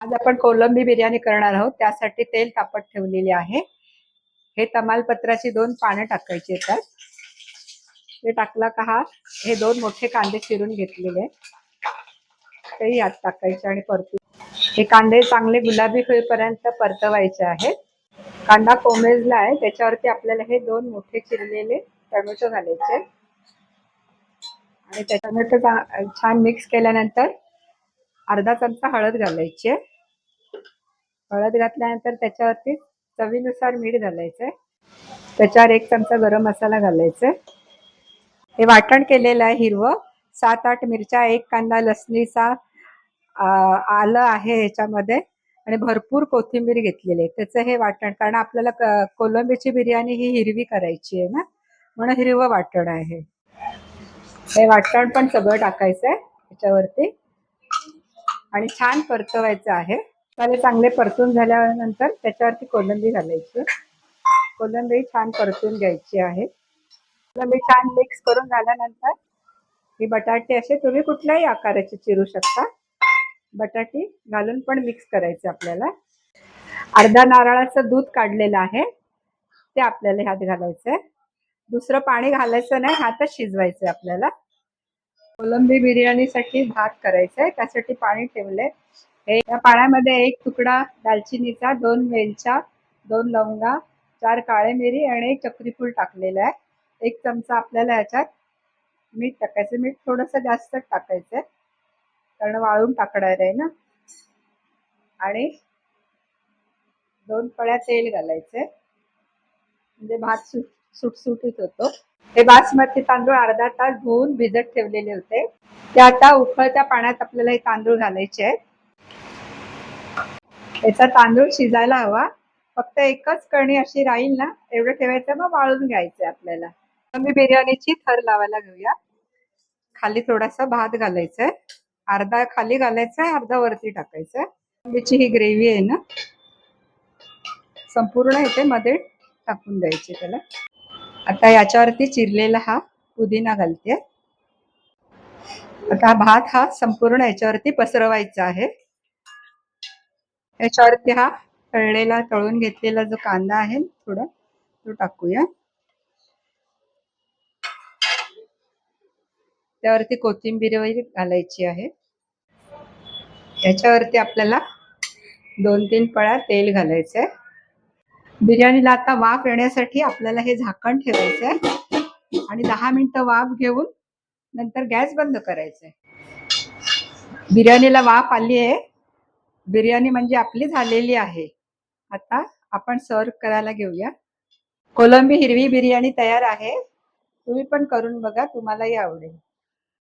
आज आपण कोलंबी बिर्याणी करणार आहोत. त्यासाठी तेल तापत ठेवलेले आहे. हे तमालपत्राची 2 पानं टाकायची आहेत. ते टाकला का हे 2 मोठे कांदे चिरून घेतलेले ते यात टाकायचे आणि परतून हे कांदे चांगले गुलाबी होईपर्यंत परतवायचे आहेत. कांदा कोमेजला आहे त्याच्यावरती आपल्याला हे 2 मोठे चिरलेले टोमॅटो घालायचे आणि त्या टोमॅटो छान मिक्स केल्यानंतर अर्धा चमचा हळद घालायची. हळद घातल्यानंतर त्याच्यावरती चवीनुसार मीठ घालायचंय. त्याच्यावर 1 चमचा गरम मसाला घालायचा. हे वाटण केलेलं आहे हिरवं. 7-8 मिरच्या, 1 कांदा लसणीचा, आलं आहे ह्याच्यामध्ये आणि भरपूर कोथिंबीर घेतलेली आहे. त्याचं हे वाटण, कारण आपल्याला कोलंबीची बिर्याणी ही हिरवी करायची आहे ना, म्हणून हिरवं वाटण आहे. हे वाटण पण सगळं टाकायचं आहे त्याच्यावरती आणि छान परतवायचं आहे. मसाले चांगले परतून झाल्यानंतर त्याच्यावरती कोलंबी घालायची. कोलंबी छान परतून घ्यायची आहे. कोलंबी छान मिक्स करून झाल्यानंतर ही बटाटे असे तुम्ही कुठल्याही आकाराचे चिरू शकता. बटाटी घालून पण मिक्स करायचे आपल्याला. अर्धा नारळाचं दूध काढलेलं आहे ते आपल्याला ह्यात घालायचंय. दुसरं पाणी घालायचं नाही, ह्यातच शिजवायचंय आपल्याला. कोलंबी बिर्याणीसाठी भात करायचंय, त्यासाठी पाणी ठेवलंय. या पाण्यामध्ये 1 तुकडा दालचिनीचा, 2 वेलच्या, 2 लवंगा, 4 काळे मिरी आणि 1 चक्रीफूल टाकलेलं आहे. 1 चमचा आपल्याला ह्याच्यात मीठ टाकायचं. मीठ थोडंसं जास्त टाकायचंय कारण वाळून टाकणार आहे ना. आणि 2 पळ्या तेल घालायचे म्हणजे भात सुटसुटीत होतो. हे बासमती तांदूळ अर्धा तास धुवून भिजत ठेवलेले होते. ते आता उकळत्या पाण्यात आपल्याला हे तांदूळ घालायचे आहेत. याचा तांदूळ शिजायला हवा. फक्त एकच कणी अशी राहील ना एवढं ठेवायचं, मग वाळून घ्यायचंय आपल्याला. आम्ही बिर्याणीची थर लावायला घेऊया. खाली थोडासा भात घालायचा. अर्धा खाली घालायचा, अर्धा वरती टाकायचा. त्याची ही ग्रेव्ही आहे ना संपूर्ण इथे मध्ये टाकून द्यायची त्याला. आता याच्यावरती चिरलेला हा पुदिना घालते. आता भात हा संपूर्ण याच्यावरती पसरवायचा आहे. याच्यावरती हा तळलेला, तळून घेतलेला जो कांदा आहे थोडा तो टाकूया. त्यावरती कोथिंबीर वगैरे घालायची आहे. याच्यावरती आपल्याला 2-3 पळ्या तेल घालायचंय. बिर्याणीला आता वाफ येण्यासाठी आपल्याला हे झाकण ठेवायचंय आणि 10 मिनिटं वाफ घेऊन नंतर गॅस बंद करायचंय. बिर्याणीला वाफ आली आहे. बिर्याणी म्हणजे आपली झालेली आहे. आता आपण सर्व करायला घेऊया. कोलंबी हिरवी बिर्याणी तयार आहे. तुम्ही पण करून बघा, तुम्हालाही आवडेल.